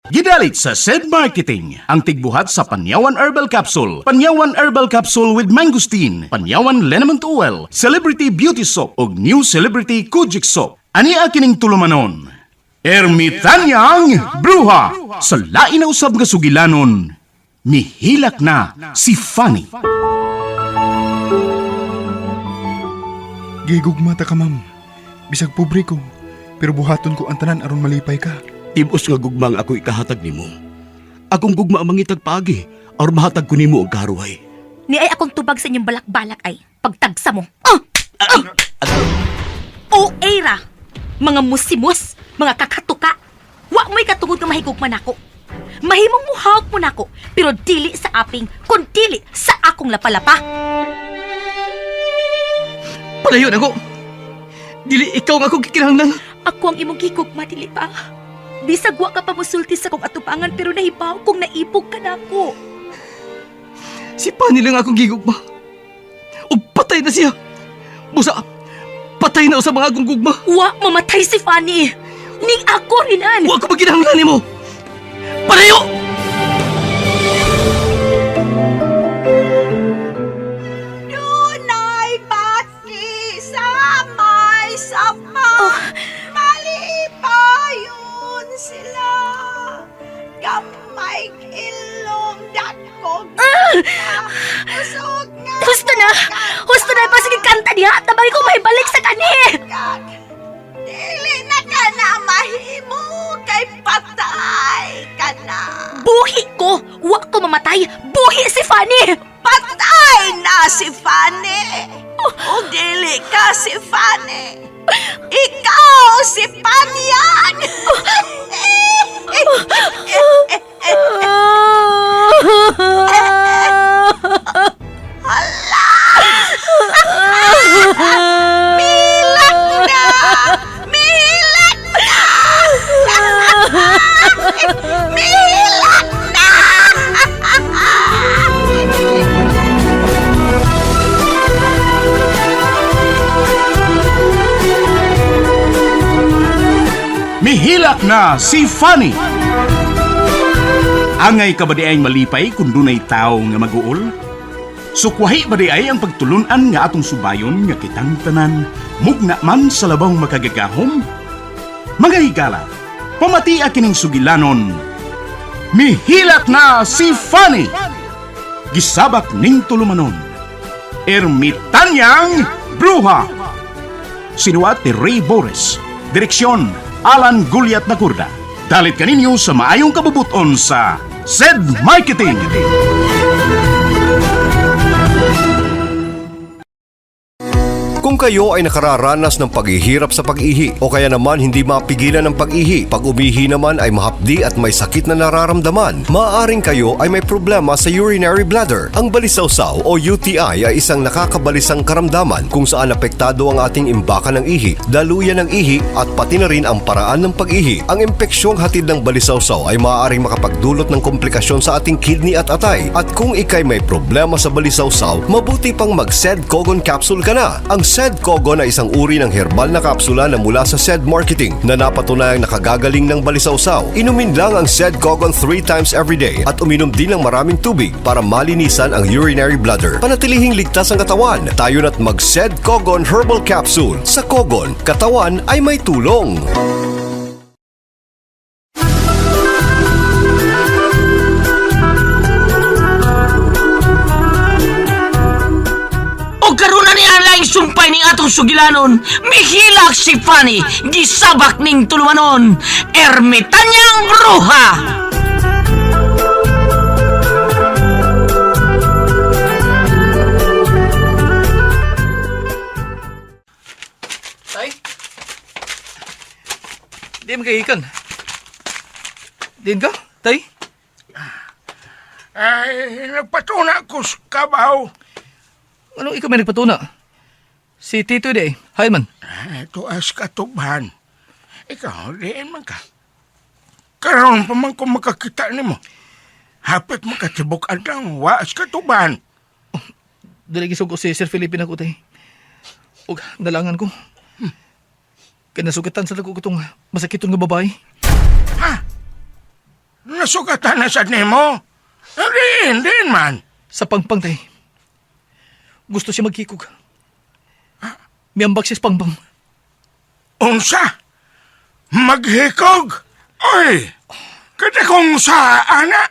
Gidalit sa SED Marketing, ang tigbuhat sa Panyawan Herbal Capsule, Panyawan Herbal Capsule with Mangosteen, Panyawan Liniment Oil, Celebrity Beauty Soap, ug New Celebrity Kojic Soap. Ani kining tulumanon. Ermitanyang Bruha! Sa lain na usab nga sugilanon, mihilak na si Fanny. Gigugmata ka, ma'am. Bisag pobre ko, pero buhaton ko ang tanan aron malipay ka. Tibos nga gugmang ako ikahatag nimo. Akong gugma ang mangitag pagi, or mahatag ko nimo og karuhay. Ni ay akong tubag sa inyong balak-balak ay pagtagsa mo. O era! Mga musimos, mga kakatuka. Wa mo'y katungod nga mahigugman ako. Mahimong muhawak mo nako, pero dili sa aping, kun dili sa akong lapalapa. Palayon ako! Dili ikaw nga akong kikinahanglan. Ako ang imong gigugma, dili pa. Bisag wa ka pa musulti sa kong atubangan, pero nahibaw kong naipog ka na ako. Si Pani lang akong gigugma. O patay na siya. Busa, patay na sa mga akong gugma. Wa mamatay si Fanny. Ning ako rin an. Wa ko maginahanglan mo. Palayo! Dunay bati sa may sapa. Malipayon sila. Gamay ilong dakog. Usog nga. Husto na! Husto na! Pasig kanta niya! Tabay ko mahibalik sa kani! Dili na ka na mahimo kay patay ka na. Buhi ko! Wa ko mamatay! Buhi si Fanny! Patay na si Fanny. O dili ka si Fanny. Ikaw si Panyan. Milak na! Milak na! Milak na! Mihilak na si Fanny. Angay ka ba di ay malipay kung dunay tao nga mag-uol? Sukwahi ba di ay ang pagtulunan nga atong subayon nga kitang tanan, mugna man sa labang makagagahom? Mga higala, pamati kining sugilanon. Mihilak na si Fanny. Gisabak ning tulumanon. Ermitanyang Bruha. Sinuat ni Ray Boris. Direksyon Alan Gulyat Nagurda. Dalit kaninyo sa maayong kabubuton sa SED Marketing. Kung kayo ay nakararanas ng paghihirap sa pag-ihi o kaya naman hindi mapigilan ng pag-ihi, pag umihi naman ay mahapdi at may sakit na nararamdaman, maaaring kayo ay may problema sa urinary bladder. Ang balisawsaw o UTI ay isang nakakabalisang karamdaman kung saan apektado ang ating imbakan ng ihi, daluyan ng ihi at pati na rin ang paraan ng pag-ihi. Ang impeksyong hatid ng balisawsaw ay maaaring makapagdulot ng komplikasyon sa ating kidney at atay. At kung ikay may problema sa balisawsaw, mabuti pang mag-SED Cogon Capsule ka na. Ang SED Cogon ay isang uri ng herbal na kapsula na mula sa SED Marketing na napatunayang nakagagaling ng balisawsaw. Inumin lang ang SED Cogon 3 times every day at uminom din ng maraming tubig para malinisan ang urinary bladder. Panatilihing ligtas ang katawan. Tayo na't mag-SED Cogon Herbal Capsule. Sa Cogon, katawan ay may tulong. Sumpay ning atong sugilanon, mihilak si Fanny, gisabak ning tulumanon, Ermitanyang Bruha! Tay? Di magkahikan. Din ka, tay? Ay, nagpatuna ko sa kabaw. Anong ikaw may nagpatuna? Si Tito di, hi man. Ito as katuban. Ikaw, diin man ka. Karoon pa man kung makakita ni mo. Hapit makatibok ang waas katuban. Dali gisog ko si Sir Felipe na ko, tay. O, dalangan ko. Kaya nasukitan sa ko itong masakiton nga babae. Ha? Nasugatan na sa nemo. Din man. Sa pangpang, tay. Gusto siya maghikog. Miyambak siya sa pangpang. Unsa? Maghikog? Oy! Kada kong sa ana.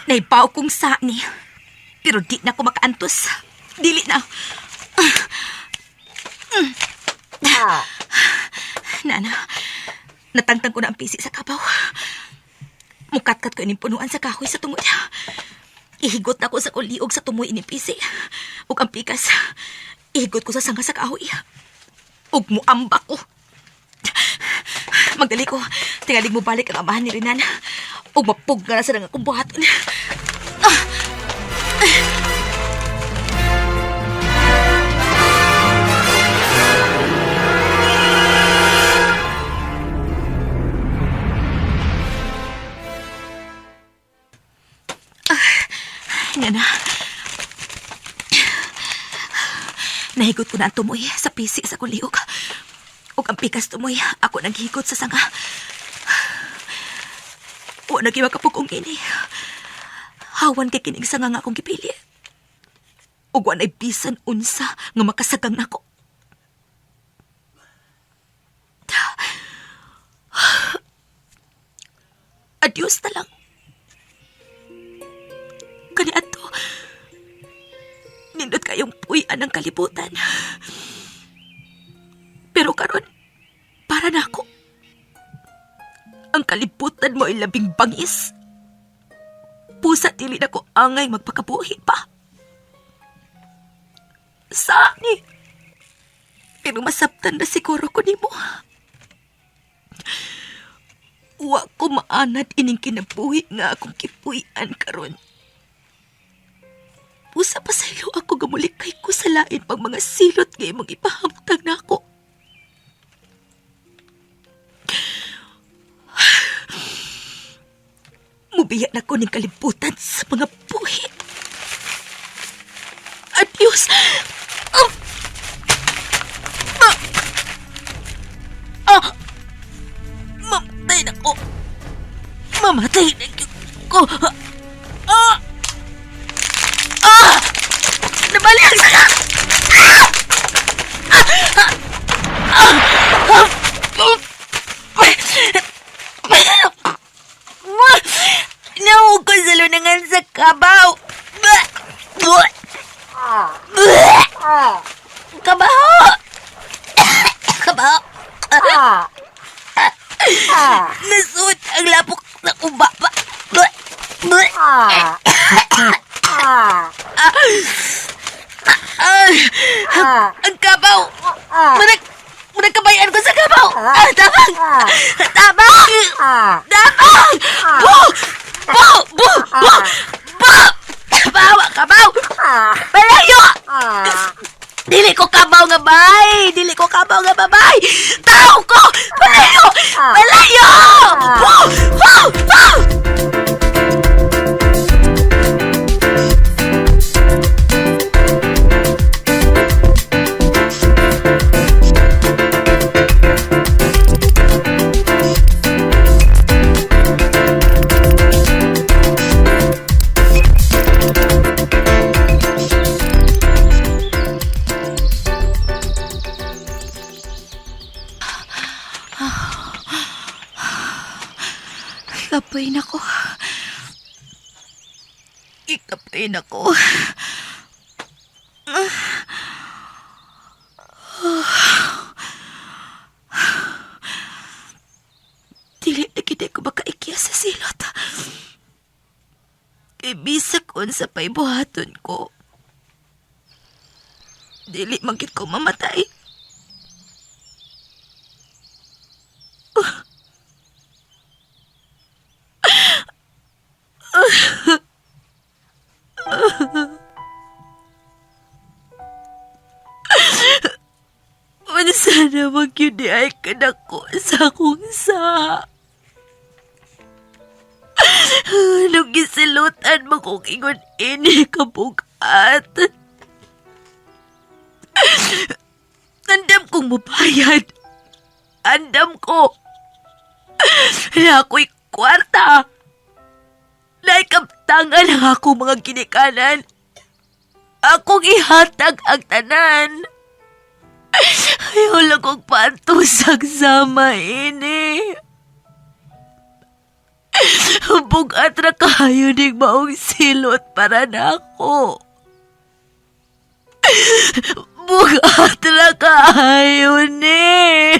Naipaw kong sani. Pero di na ko makaantos. Dili na. Nana, natangtang ko na ang pisi sa kabaw. Mukatkat ko ining punuan sa kahoy sa tungod. Ihigot na ko sa kuliog sa tumoy ining pisi. Ug ang pikas, ihigot ko sa sanga sa kahoy. Ug muambak ko. Magdali ko, tingalig mo balik ang amahan ni Rinan. Ug mapug nga na sa nang akong buhaton. Nana. Nahigot ko na ang tumoy sa pisi sa kuliog. Ug ang pikas tumoy, ako naghigot sa sanga. Wa na kiwa kapugong ini. Hawan kay kining sanga nga akong gipili. Ug wa na'y bisan unsa nga makasagang nako. Adios na lang. Kaniadto, nindot kayong puyan ng kalibutan. Pero karon, para na ako. Ang kalibutan mo ay labing bangis. Pusa dili na ko angay magpakabuhi pa. Sani? Pero masabtan na siguro ko nimo. Wa ko maanad ining kinabuhi nga akong kipuy-an karon. Pusa pa sa ilo ako gamulikay ko sa lain pang mga silot nga imong ipahamtag na ako. Mubiya na ko ning kalibutan sa mga buhi. Adios! Mamatay na ko! Mamatay na ko! Nabali ang saka! Nahu ko sa lunangan sa kabaw! Kabaw! Kabaw! Nasuot ang lapok na uba pa! Ang kabaw! Managkabayan ko sa kabaw! Tabang! Tabang! Tabang! Bu! Bu! Bu! Bu! Bu! Bawa kabaw! Palayo! Dili ko kabaw nga bay! Dili ko kabaw nga babay! Tao ko! Palayo! Palayo! Bu! Bu! Bu! Ikapain ako. Ikapain ako. Dili na kita ko makaikya sa silot. Ibisa kon sa paibuhaton ko. Dili magkit ko mamatay. Sana magyudi ay kadako sa akong sa. Nung gisilutan mo kong ingon ini kabugat. Andam kong mabayad. Andam ko. Na ako'y kwarta. Naikaptangan ang ako mga ginikanan. Akong ihatag ang tanan. Ayaw lang kong pantusag sama ini. Bugat ra kayo ning maong silot para nako. Bugat ra kayo ni.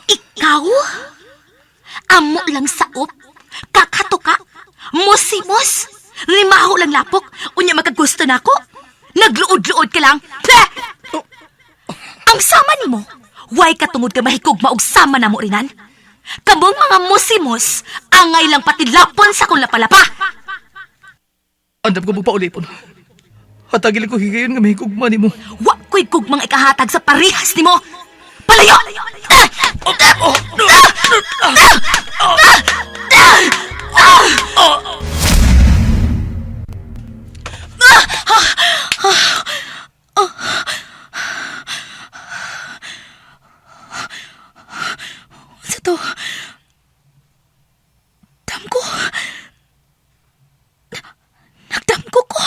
Ikaw? Amo lang saop? Kakatuka? Musimos? Limaho lang lapok? Unya magkagusto na ako? Nagluod-luod ka lang? Heh! Ang sama ni mo, why ka tungod ka mahikugma og sama na mo rinan? Kabong mga musimos, angay lang pati lapon sa kong lapalapa. Andam ko magpaulipon. Hatagil ko higayon nga may higugma ni mo. Wa ko'y gugmang ikahatag sa parihas ni mo. Palayo! Sa to? Damko? Nagdamko ko.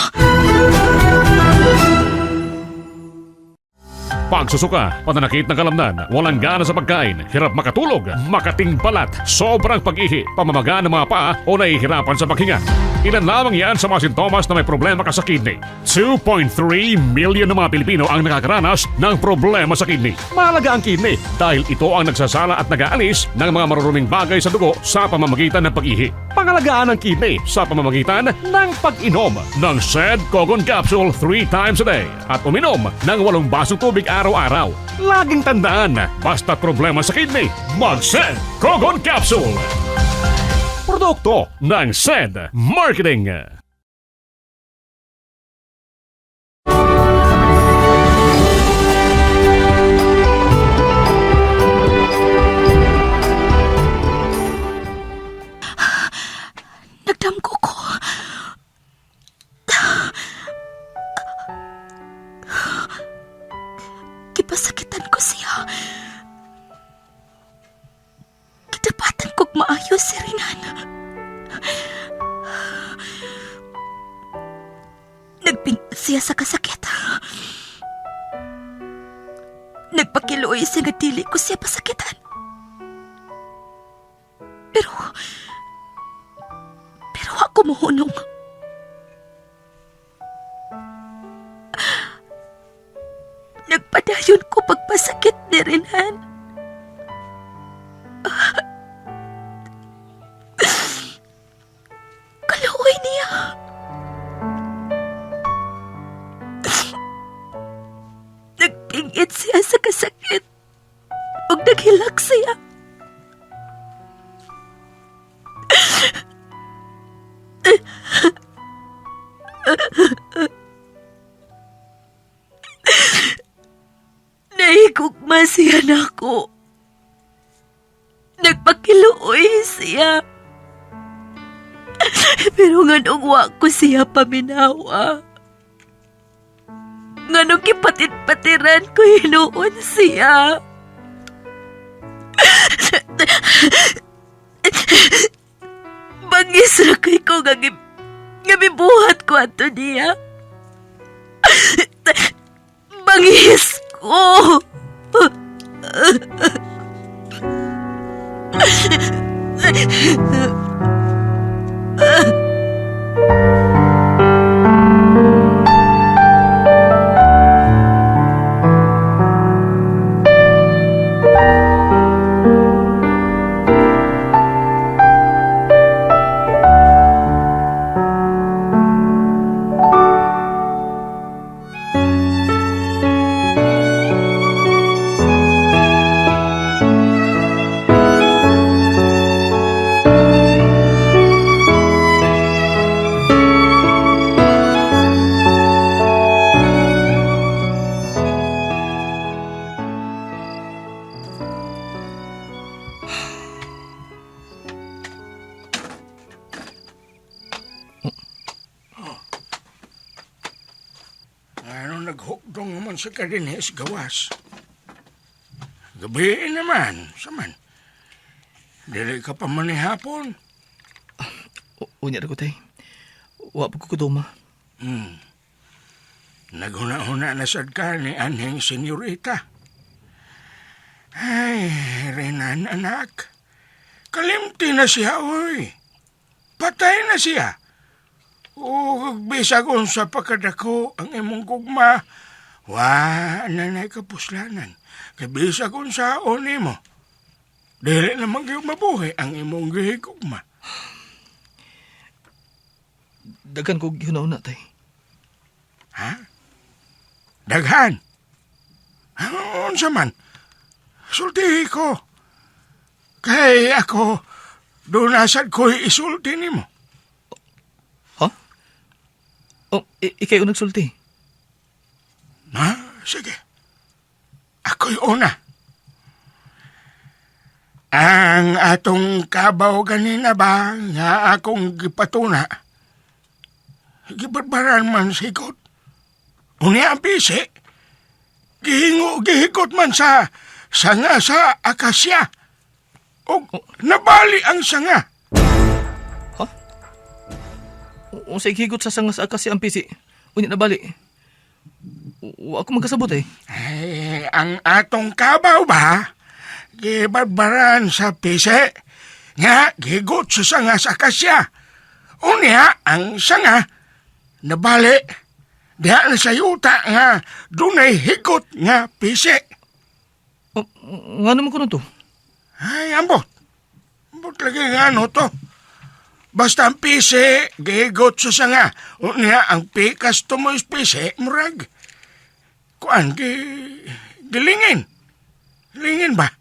Pagsusuka, pananakit ng kalamnan, walang gana sa pagkain, hirap makatulog, makating balat, sobrang pag-ihi, pamamaga ng mga paa o nahihirapan sa paghinga. Ilan lamang yan sa mga sintomas na may problema ka sa kidney. 2.3 million ng mga Pilipino ang nakakaranas ng problema sa kidney. Mahalaga ang kidney dahil ito ang nagsasala at nag-aalis ng mga maruruming bagay sa dugo sa pamamagitan ng pag-ihi. Pangalagaan ang kidney sa pamamagitan ng pag-inom ng SED Cogon Capsule 3 times a day at uminom ng 8 basong tubig araw-araw. Laging tandaan, basta problema sa kidney, mag-SED Cogon Capsule! Produkto ng SED Marketing. Nagdamko ko. Kipasakitan ko siya. Kitapatan ko'g maayos si Rinan. Nagpingat siya sa kasakit. Nagpakiluoy siya nga dili ko siya pasakitan. Pero ako mohunong. Nagpadayon ko pagpasakit ni Rinan. Kaluoy niya. Nagpingit siya sa kasakit ug naghilak siya. Nahigugma siya nako. Nagpakiluoy siya. Pero nga nung wa ko siya paminawa. Nga nung kipatit-patiran ko hinuon siya. Bangis ra kay ko nga gibuhat ko ato niya. Bangis ko. Ano naghukdong naman sa kadinis gawas? Gabi naman, saman. Dili ka pa manihapon. Unya ra ko tay. Wa pa ko kuduma. Naghuna-huna na sad ka ni anhing senyorita. Ay, Renan anak. Kalimti na siya, oy. Patay na siya. O, bisag unsa pa kadako ang imong gugma. Wa, nanay kapuslanan. Kay bisag unsa oni mo. Dili naman kayo mabuhay ang imong gihigugma. Daghan ko gihuna-una tay. Ha? Daghan? Unsa man? Sultihi ko. Kay ako, dunasad ko'y isulti ni mo. Ha? Oh, ikay unang sulti. Ha? Sige. Ako'y una. Ang atong kabaw ganina ba nga akong gipatuna, gibarbaran man sigot. Unya ang pisi, gihikot man sa sanga sa akasya. O nabali ang sanga. Ha? Unsay higot sa sanga sa akasya ang pisi. Unya nabali. Wa ako magkasabot eh. Ay, ang atong kabaw ba, gibarbaran sa pisi, nga gigot sa sanga sa akasya. Unya ang sanga, nabali. Diha na sa yuta nga dunay higot nga pisi. Nga naman ko na to. Ay, ambot. Ambot lagi nga ano to. Basta ang pisi, gigot sa sanga. Unya, ang pikas to mo is pisi, murag. Kuan, gilingin. Lingin ba?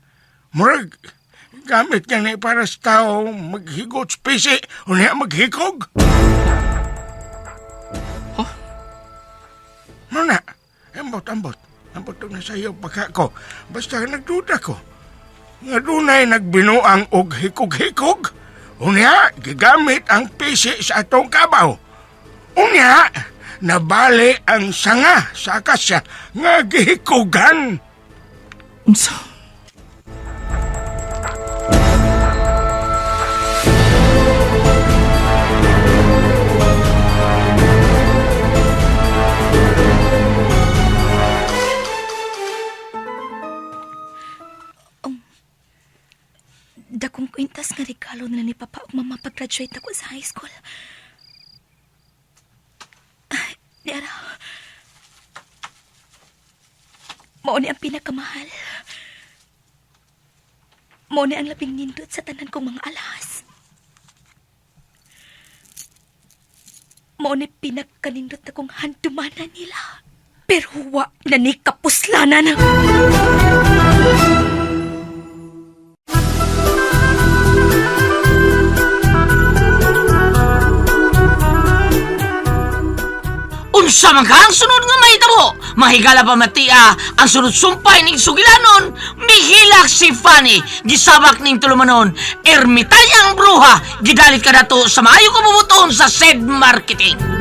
Murag, gamit ka na para sa tao maghigot sa pisi. Unya, maghikog. Ha? Muna, ambot. Ambot na sa iyo pagka ko. Basta nagduda ko. Nga dunay nagbinuang og hikog-hikog. Unya, gigamit ang pisi sa atong kabaw. Unya, nabali ang sanga sa akasya nga gihikogan. Unsa? Dakong kwintas nga regalo na ni Papa ug Mama pag-graduate ako sa high school. Diara. Mao ni ang pinakamahal. Mao ni ang labing nindot sa tanan kong mga alahas. Mao ni pinakakanindot akong handumanan nila. Pero wa na ni kapuslanan. Unsa man kang sunod nga mahitabo? Mahigala pa matia ang sunod sumpay ning sugilanon. Mihilak si Fanny, gisabak ning tulumanon. Ermitanyang bruha, gidalit ka dato sa maayo kabubuton sa said marketing.